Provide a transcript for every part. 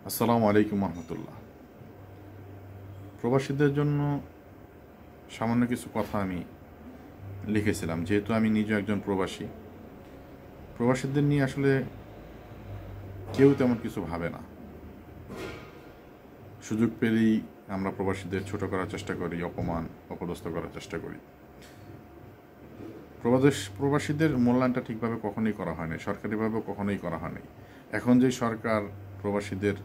আসসালামু আলাইকুম রহমতুল্লাহ। প্রবাসীদের জন্য সামান্য কিছু কথা আমি লিখেছিলাম, যেহেতু আমি নিজে একজন প্রবাসী। প্রবাসীদের নিয়ে আসলে কেউ তেমন কিছু ভাবে না। সুযোগ পেলেই আমরা প্রবাসীদের ছোট করার চেষ্টা করি, অপমান অপদস্থ করার চেষ্টা করি। প্রবাসীদের মূল্যায়নটা ঠিকভাবে কখনোই করা হয়নি, সরকারিভাবেও কখনোই করা হয়নি। এখন যে সরকার প্রবাসীদের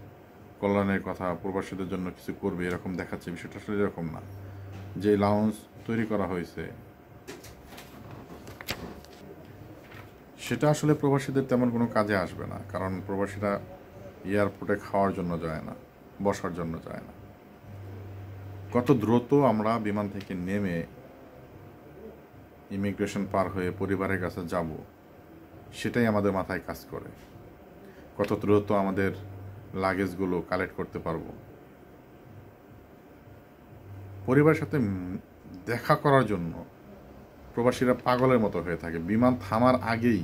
কল্যাণের কথা, প্রবাসীদের জন্য কিছু করবে এরকম দেখাচ্ছে, বিষয়টা আসলে এরকম না। যে লাউঞ্জ তৈরি করা হয়েছে সেটা আসলে প্রবাসীদের তেমন কোনো কাজে আসবে না, কারণ প্রবাসীরা এয়ারপোর্টে খাওয়ার জন্য যায় না, বসার জন্য যায় না। কত দ্রুত আমরা বিমান থেকে নেমে ইমিগ্রেশন পার হয়ে পরিবারের কাছে যাব, সেটাই আমাদের মাথায় কাজ করে। কত দ্রুত আমাদের লাগেজগুলো কালেক্ট করতে পারবো, পরিবারের সাথে দেখা করার জন্য প্রবাসীরা পাগলের মতো হয়ে থাকে। বিমান থামার আগেই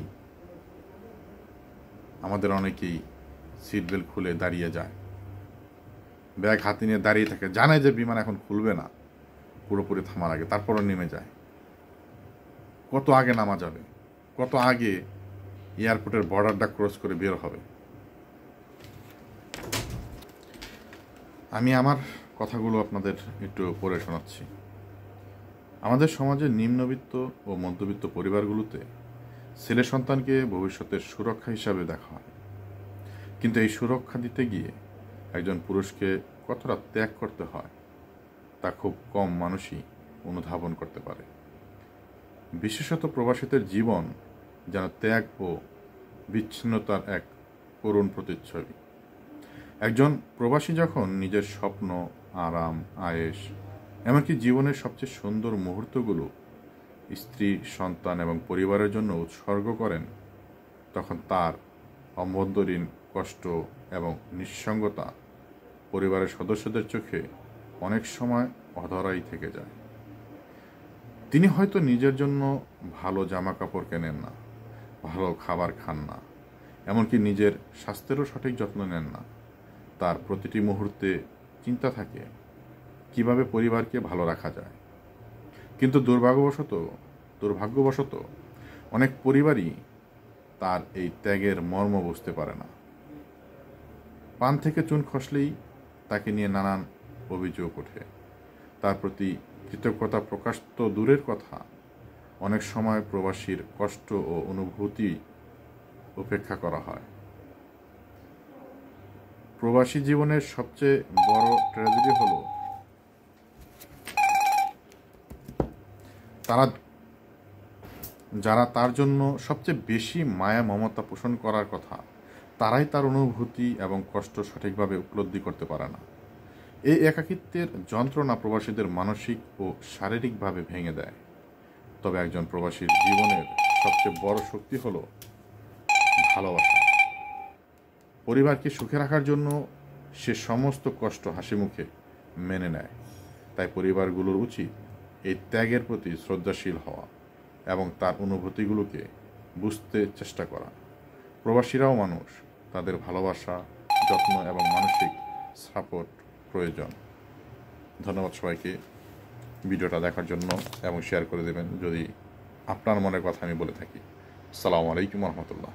আমাদের অনেকেই সিট বেল্ট খুলে দাঁড়িয়ে যায়, ব্যাগ হাতে নিয়ে দাঁড়িয়ে থাকে, জানে যে বিমান এখন খুলবে না পুরোপুরি থামার আগে, তারপরও নেমে যায়। কত আগে নামা যাবে, কত আগে এয়ারপোর্টের বর্ডারটা ক্রস করে বের হবে। আমি আমার কথাগুলো আপনাদের একটু পড়ে শোনাচ্ছি। আমাদের সমাজের নিম্নবিত্ত ও মধ্যবিত্ত পরিবারগুলোতে ছেলে সন্তানকে ভবিষ্যতের সুরক্ষা হিসাবে দেখা হয়, কিন্তু এই সুরক্ষা দিতে গিয়ে একজন পুরুষকে কতটা ত্যাগ করতে হয় তা খুব কম মানুষই অনুধাবন করতে পারে। বিশেষত প্রবাসীদের জীবন যেন ত্যাগ ও বিচ্ছিন্নতার এক করুণ প্রতিচ্ছবি। একজন প্রবাসী যখন নিজের স্বপ্ন, আরাম, আয়েশ, এমনকি জীবনের সবচেয়ে সুন্দর মুহূর্তগুলো স্ত্রী, সন্তান এবং পরিবারের জন্য উৎসর্গ করেন, তখন তার অভ্যন্তরীণ কষ্ট এবং নিঃসঙ্গতা পরিবারের সদস্যদের চোখে অনেক সময় অধরাই থেকে যায়। তিনি হয়তো নিজের জন্য ভালো জামা কাপড় কেনেন না, ভালো খাবার খান না, এমনকি নিজের স্বাস্থ্যেরও সঠিক যত্ন নেন না। তার প্রতিটি মুহূর্তে চিন্তা থাকে কিভাবে পরিবারকে ভালো রাখা যায়। কিন্তু দুর্ভাগ্যবশত অনেক পরিবারই তার এই ত্যাগের মর্ম বুঝতে পারে না। পান থেকে চুন খসলেই তাকে নিয়ে নানান অভিযোগ ওঠে। তার প্রতি কৃতজ্ঞতা প্রকাশ তো দূরের কথা, অনেক সময় প্রবাসীর কষ্ট ও অনুভূতি উপেক্ষা করা হয়। প্রবাসী জীবনের সবচেয়ে বড় ট্র্যাজেডি হলো যারা তার জন্য সবচেয়ে বেশি মায়া মমতা পোষণ করার কথা, তারাই তার অনুভূতি এবং কষ্ট সঠিকভাবে উপলব্ধি করতে পারে না। এই একাকিত্বের যন্ত্রণা প্রবাসীদের মানসিক ও শারীরিকভাবে ভেঙে দেয়। তবে একজন প্রবাসীর জীবনের সবচেয়ে বড় শক্তি হলো ভালোবাসা। পরিবারকে সুখে রাখার জন্য সে সমস্ত কষ্ট হাসিমুখে মেনে নেয়। তাই পরিবারগুলোর উচিত এই ত্যাগের প্রতি শ্রদ্ধাশীল হওয়া এবং তার অনুভূতিগুলোকে বুঝতে চেষ্টা করা। প্রবাসীরাও মানুষ, তাদের ভালোবাসা, যত্ন এবং মানসিক সাপোর্ট প্রয়োজন। ধন্যবাদ সবাইকে ভিডিওটা দেখার জন্য, এবং শেয়ার করে দেবেন যদি আপনার মনের কথা আমি বলে থাকি। আসসালামু আলাইকুম রহমতুল্লাহ।